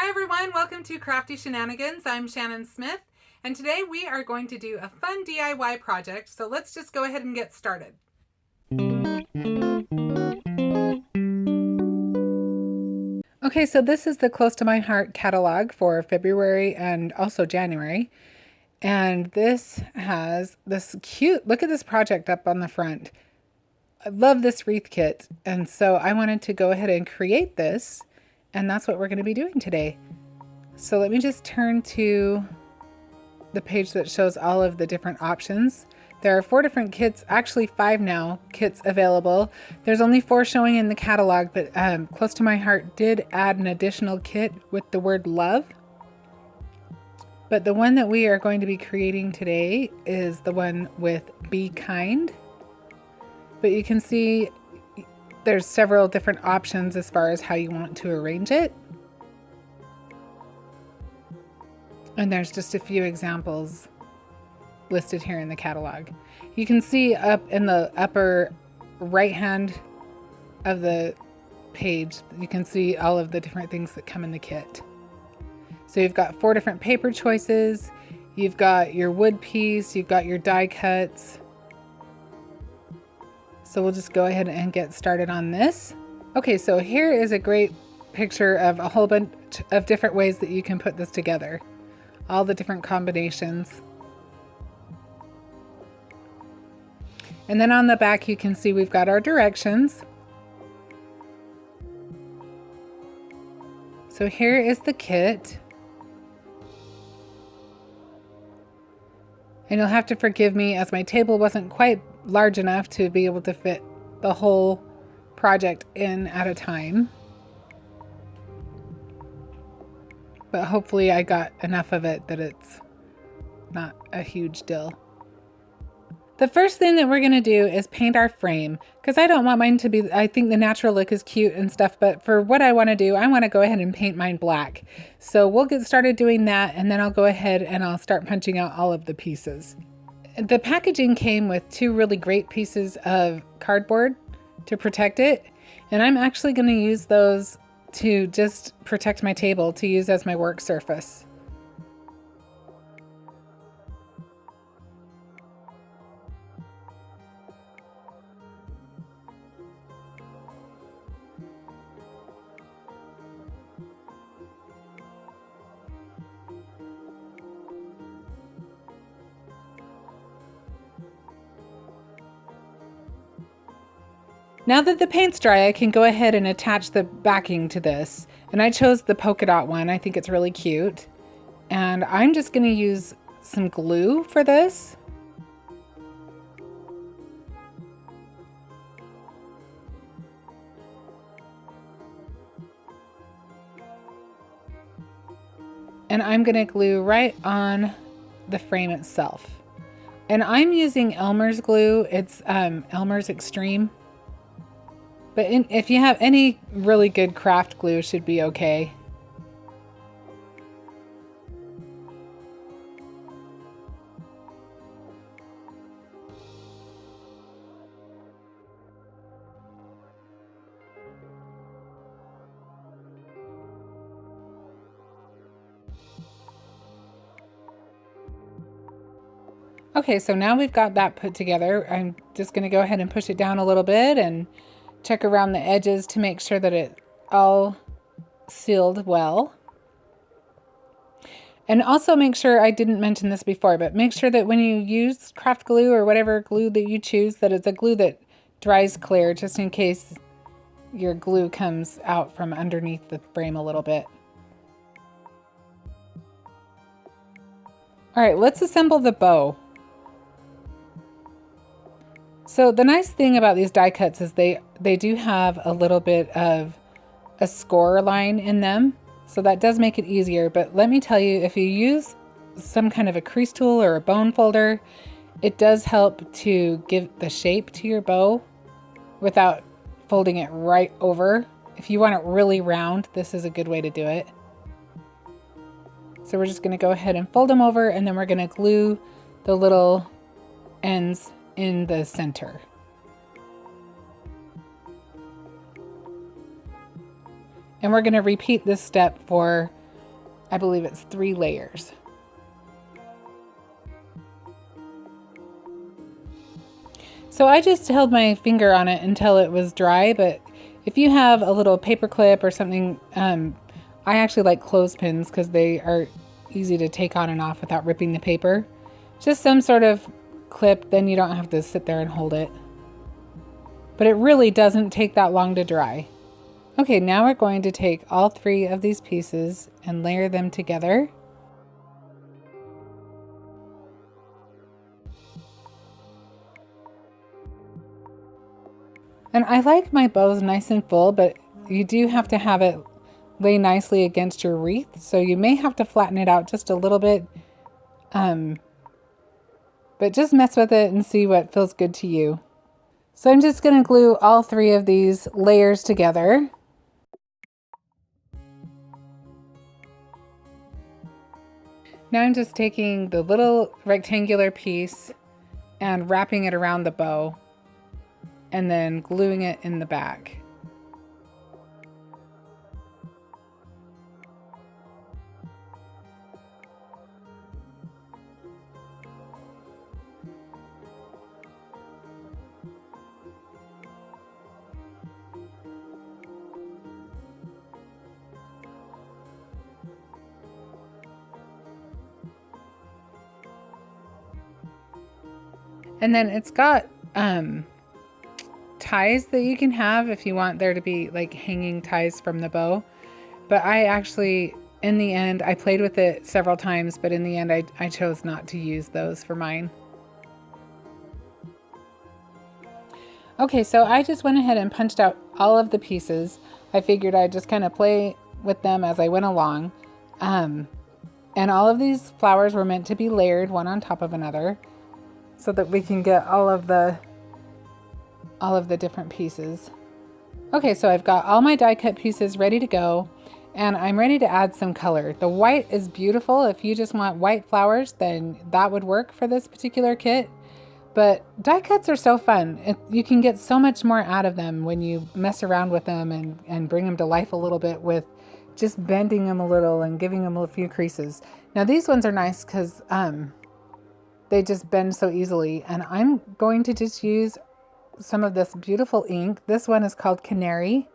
Hi everyone, welcome to Crafty Shenanigans. I'm Shannon Smith, and today we are going to do a fun DIY project, so let's just go ahead and get started. Okay, so this is the Close to My Heart catalog for February and also January. And this has this cute, look at this project up on the front. I love this wreath kit, and so I wanted to go ahead and create this, and that's what we're going to be doing today. So let me just turn to the page that shows all of the different options. There are 4 different kits, actually 5 now, kits available. There's only 4 showing in the catalog, but Close to My Heart did add an additional kit with the word love. But the one that we are going to be creating today is the one with Be Kind. But you can see there's several different options as far as how you want to arrange it. And there's just a few examples listed here in the catalog. You can see up in the upper right hand of the page, you can see all of the different things that come in the kit. So you've got 4 different paper choices, you've got your wood piece, you've got your die cuts. So we'll just go ahead and get started on this. Okay, so here is a great picture of a whole bunch of different ways that you can put this together. All the different combinations. And then on the back you can see we've got our directions. So here is the kit. And you'll have to forgive me as my table wasn't quite large enough to be able to fit the whole project in at a time. But hopefully I got enough of it that it's not a huge deal. The first thing that we're going to do is paint our frame, because I don't want mine to be, I think the natural look is cute and stuff, but for what I want to do, I want to go ahead and paint mine black. So we'll get started doing that, and then I'll go ahead and I'll start punching out all of the pieces. The packaging came with 2 really great pieces of cardboard to protect it, and I'm actually going to use those to just protect my table to use as my work surface. Now that the paint's dry, I can go ahead and attach the backing to this. And I chose the polka dot one. I think it's really cute. And I'm just going to use some glue for this. And I'm going to glue right on the frame itself. And I'm using Elmer's glue. It's Elmer's Extreme. But if you have any really good craft glue, should be okay. Okay, so now we've got that put together. I'm just going to go ahead and push it down a little bit and check around the edges to make sure that it all sealed well. And also make sure, I didn't mention this before, but make sure that when you use craft glue or whatever glue that you choose, that it's a glue that dries clear, just in case your glue comes out from underneath the frame a little bit. All right, let's assemble the bow. So the nice thing about these die cuts is they do have a little bit of a score line in them. So that does make it easier. But let me tell you, if you use some kind of a crease tool or a bone folder, it does help to give the shape to your bow without folding it right over. If you want it really round, this is a good way to do it. So we're just going to go ahead and fold them over, and then we're going to glue the little ends in the center. And we're going to repeat this step for I believe it's 3 layers. So I just held my finger on it until it was dry, but if you have a little paper clip or something, I actually like clothespins because they are easy to take on and off without ripping the paper. Just some sort of clip, then you don't have to sit there and hold it. But it really doesn't take that long to dry. Okay, now we're going to take all 3 of these pieces and layer them together. And I like my bows nice and full, but you do have to have it lay nicely against your wreath. So you may have to flatten it out just a little bit. But just mess with it and see what feels good to you. So I'm just going to glue all 3 of these layers together. Now I'm just taking the little rectangular piece and wrapping it around the bow and then gluing it in the back. And then it's got ties that you can have if you want there to be like hanging ties from the bow. But I actually, in the end, I played with it several times, but in the end I chose not to use those for mine. Okay, so I just went ahead and punched out all of the pieces. I figured I'd just kind of play with them as I went along. And all of these flowers were meant to be layered one on top of another, so that we can get all of the different pieces. Okay, so I've got all my die cut pieces ready to go, and I'm ready to add some color. The white is beautiful. If you just want white flowers, then that would work for this particular kit. But die cuts are so fun. You can get so much more out of them when you mess around with them and bring them to life a little bit with just bending them a little and giving them a few creases. Now these ones are nice because they just bend so easily, and I'm going to just use some of this beautiful ink. This one is called Canary,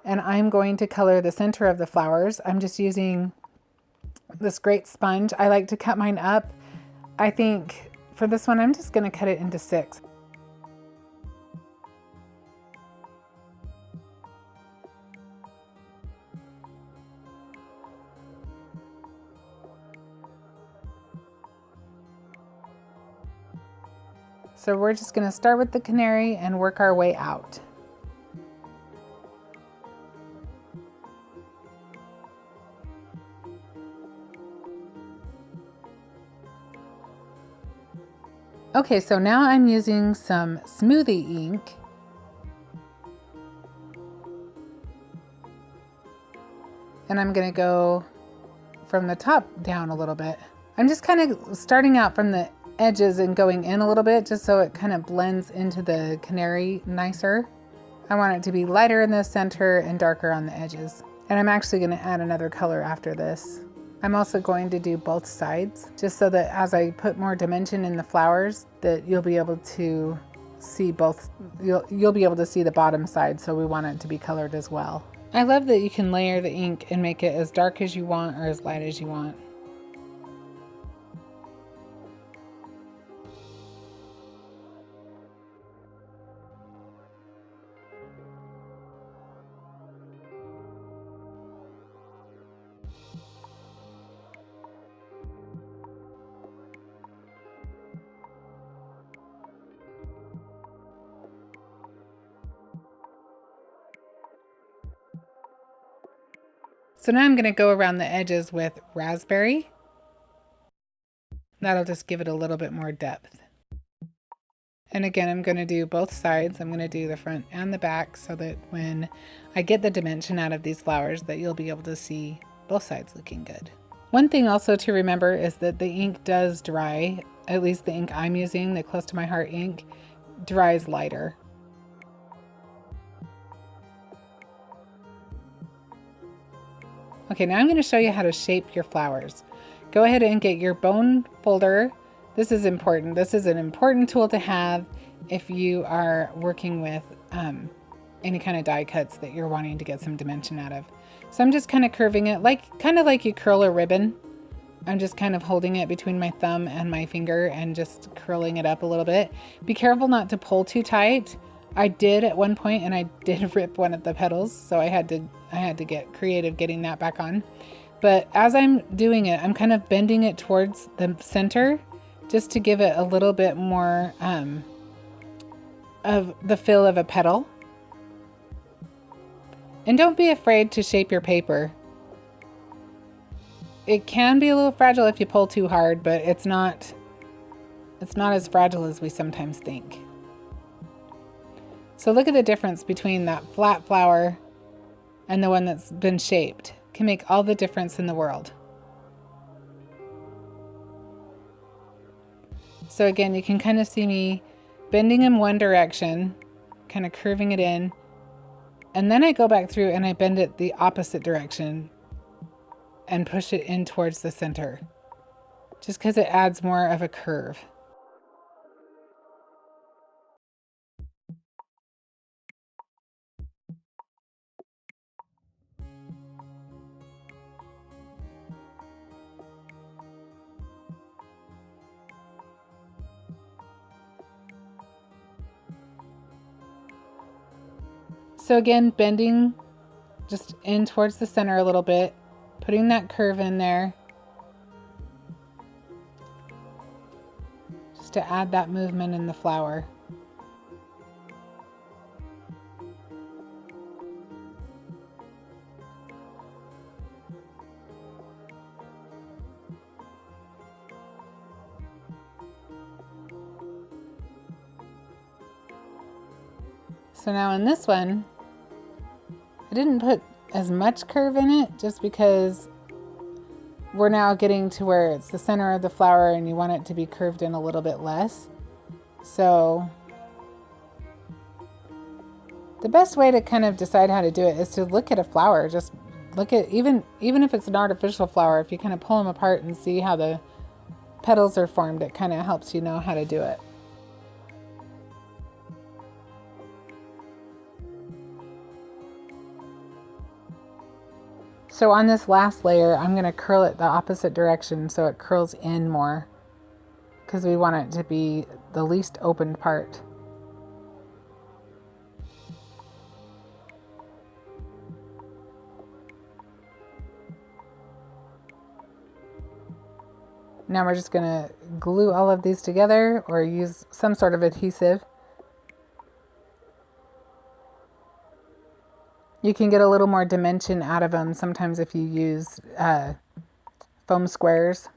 and I'm going to color the center of the flowers. I'm just using this great sponge. I like to cut mine up. I think for this one, I'm just going to cut it into 6. So we're just going to start with the canary and work our way out. Okay, so now I'm using some Smoothie Ink. And I'm going to go from the top down a little bit. I'm just kind of starting out from the edges and going in a little bit just so it kind of blends into the canary nicer. I want it to be lighter in the center and darker on the edges. And I'm actually going to add another color after this. I'm also going to do both sides just so that as I put more dimension in the flowers that you'll be able to see both. You'll be able to see the bottom side, so we want it to be colored as well. I love that you can layer the ink and make it as dark as you want or as light as you want. So now I'm going to go around the edges with raspberry. That'll just give it a little bit more depth. And again, I'm going to do both sides. I'm going to do the front and the back so that when I get the dimension out of these flowers that you'll be able to see both sides looking good. One thing also to remember is that the ink does dry, at least the ink I'm using, the Close to My Heart ink, dries lighter. Okay, now I'm going to show you how to shape your flowers. Go ahead and get your bone folder. This is important. This is an important tool to have if you are working with any kind of die cuts that you're wanting to get some dimension out of. So I'm just kind of curving it, kind of like you curl a ribbon. I'm just kind of holding it between my thumb and my finger and just curling it up a little bit. Be careful not to pull too tight. I did at one point, and I did rip one of the petals, so I had to get creative getting that back on. But as I'm doing it, I'm kind of bending it towards the center just to give it a little bit more of the feel of a petal. And don't be afraid to shape your paper. It can be a little fragile if you pull too hard, but it's not as fragile as we sometimes think. So look at the difference between that flat flower and the one that's been shaped. It can make all the difference in the world. So again, you can kind of see me bending in one direction, kind of curving it in, and then I go back through and I bend it the opposite direction and push it in towards the center, just because it adds more of a curve. So again, bending just in towards the center a little bit, putting that curve in there, just to add that movement in the flower. So now in this one, I didn't put as much curve in it just because we're now getting to where it's the center of the flower and you want it to be curved in a little bit less. So the best way to kind of decide how to do it is to look at a flower. Just look at, even if it's an artificial flower, if you kind of pull them apart and see how the petals are formed, it kind of helps you know how to do it. So on this last layer, I'm going to curl it the opposite direction so it curls in more, because we want it to be the least opened part. Now we're just going to glue all of these together or use some sort of adhesive. You can get a little more dimension out of them sometimes if you use foam squares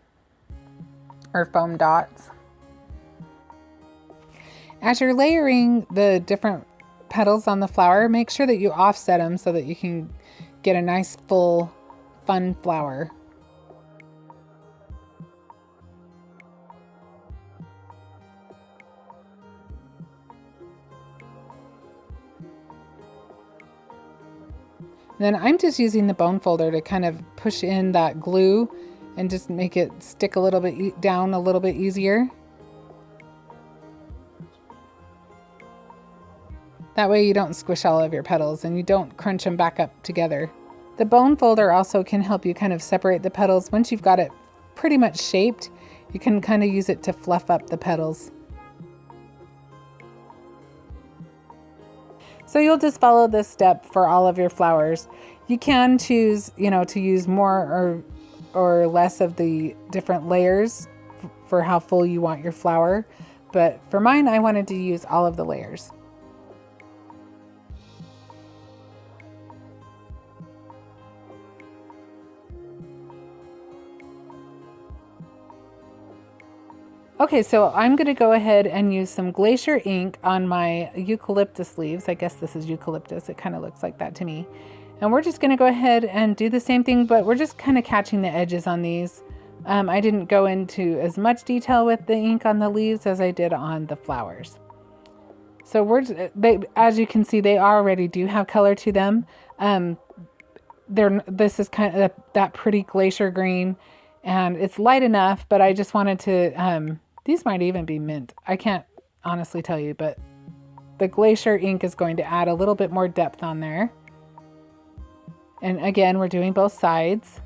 or foam dots. As you're layering the different petals on the flower, make sure that you offset them so that you can get a nice full fun flower. Then I'm just using the bone folder to kind of push in that glue and just make it stick a little bit down a little bit easier. That way you don't squish all of your petals and you don't crunch them back up together. The bone folder also can help you kind of separate the petals. Once you've got it pretty much shaped, you can kind of use it to fluff up the petals. So you'll just follow this step for all of your flowers. You can choose, to use more or less of the different layers for how full you want your flower. But for mine, I wanted to use all of the layers. Okay, so I'm going to go ahead and use some Glacier Ink on my eucalyptus leaves. I guess this is eucalyptus. It kind of looks like that to me. And we're just going to go ahead and do the same thing, but we're just kind of catching the edges on these. I didn't go into as much detail with the ink on the leaves as I did on the flowers. So as you can see, they already do have color to them. this is kind of that pretty glacier green, and it's light enough, but I just wanted to, these might even be mint. I can't honestly tell you, but the Glacier ink is going to add a little bit more depth on there. And again, we're doing both sides.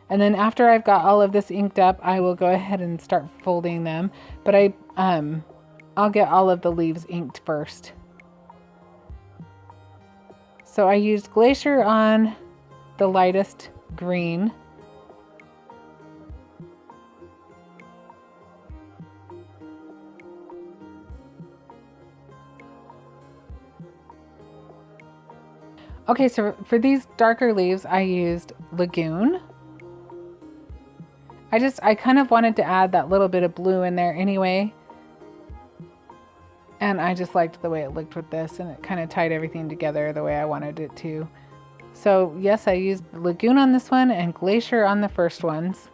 And then after I've got all of this inked up, I will go ahead and start folding them. But I'll get all of the leaves inked first. So I used Glacier on the lightest green. Okay, so for these darker leaves, I used Lagoon. I kind of wanted to add that little bit of blue in there anyway. And I just liked the way it looked with this, and it kind of tied everything together the way I wanted it to. So yes, I used Lagoon on this one and Glacier on the first ones.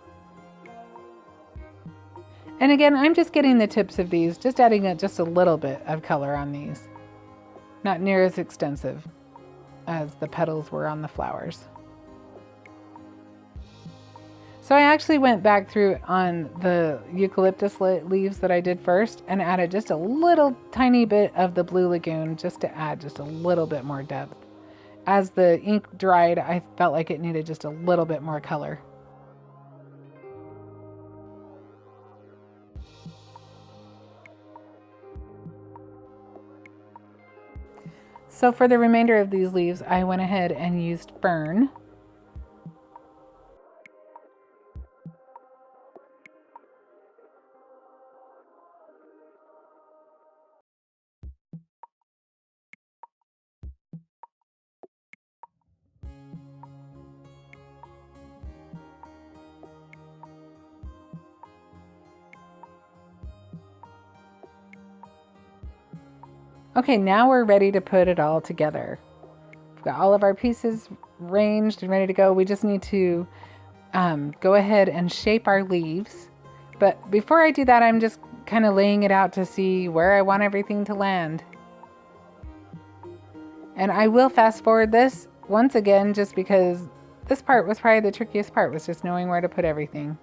And again, I'm just getting the tips of these, just adding just a little bit of color on these. Not near as extensive as the petals were on the flowers. So I actually went back through on the eucalyptus leaves that I did first and added just a little tiny bit of the blue Lagoon just to add just a little bit more depth. As the ink dried, I felt like it needed just a little bit more color. So for the remainder of these leaves, I went ahead and used Fern. Okay, now we're ready to put it all together. We've got all of our pieces ranged and ready to go. We just need to go ahead and shape our leaves. But before I do that, I'm just kind of laying it out to see where I want everything to land. And I will fast forward this once again, just because this part was probably the trickiest part, was just knowing where to put everything.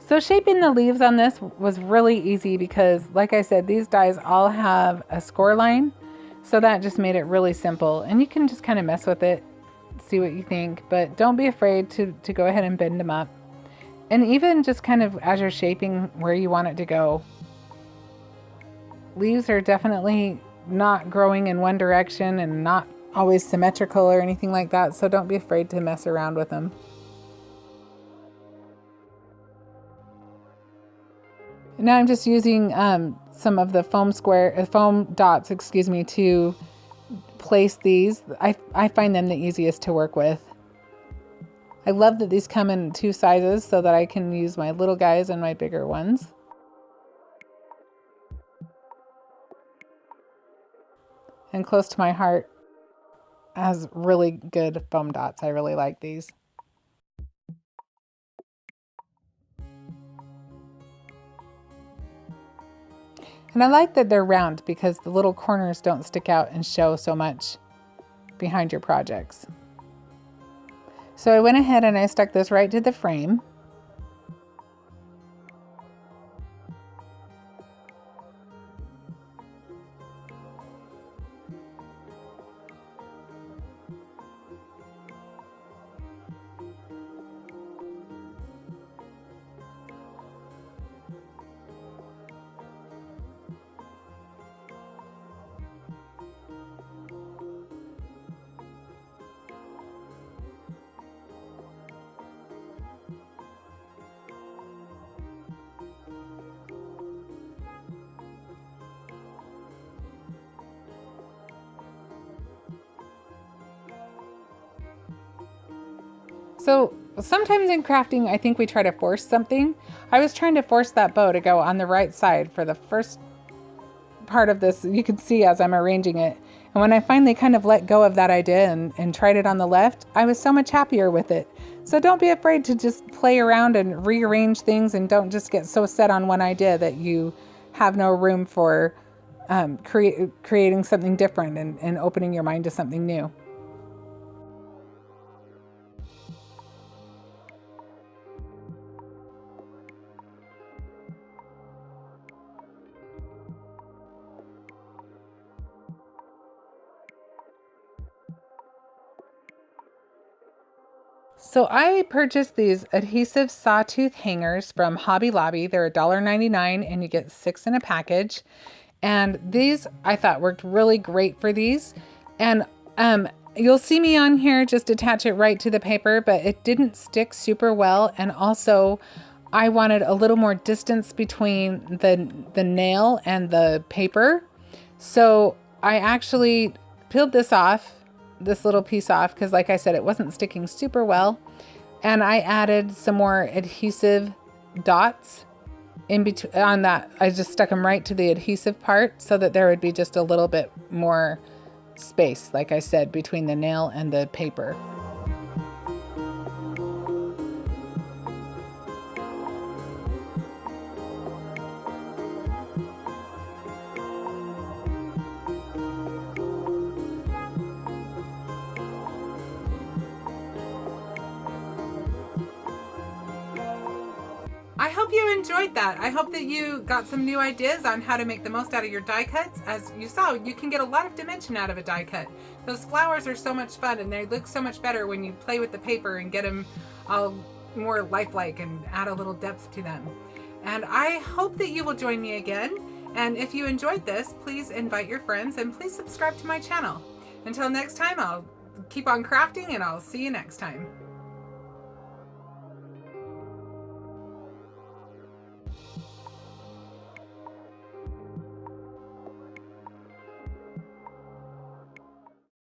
So shaping the leaves on this was really easy because, like I said, these dies all have a score line. So that just made it really simple. And you can just kind of mess with it, see what you think. But don't be afraid to go ahead and bend them up. And even just kind of as you're shaping where you want it to go. Leaves are definitely not growing in one direction and not always symmetrical or anything like that. So don't be afraid to mess around with them. Now I'm just using some of the foam dots, to place these. I find them the easiest to work with. I love that these come in two sizes so that I can use my little guys and my bigger ones. And Close to My Heart has really good foam dots. I really like these. And I like that they're round because the little corners don't stick out and show so much behind your projects. So I went ahead and I stuck this right to the frame. So sometimes in crafting, I think we try to force something. I was trying to force that bow to go on the right side for the first part of this. You can see as I'm arranging it. And when I finally kind of let go of that idea and tried it on the left, I was so much happier with it. So don't be afraid to just play around and rearrange things, and don't just get so set on one idea that you have no room for creating something different and opening your mind to something new. So I purchased these Adhesive Sawtooth Hangers from Hobby Lobby. They're $1.99 and you get 6 in a package. And these I thought worked really great for these. And you'll see me on here just attach it right to the paper, but it didn't stick super well. And also I wanted a little more distance between the nail and the paper. So I actually peeled this little piece off, because like I said, it wasn't sticking super well. And I added some more adhesive dots in between on that. I just stuck them right to the adhesive part so that there would be just a little bit more space, like I said, between the nail and the paper. I hope you enjoyed that. I hope that you got some new ideas on how to make the most out of your die cuts. As you saw, you can get a lot of dimension out of a die cut. Those flowers are so much fun, and they look so much better when you play with the paper and get them all more lifelike and add a little depth to them. And I hope that you will join me again. And if you enjoyed this, please invite your friends and please subscribe to my channel. Until next time, I'll keep on crafting and I'll see you next time.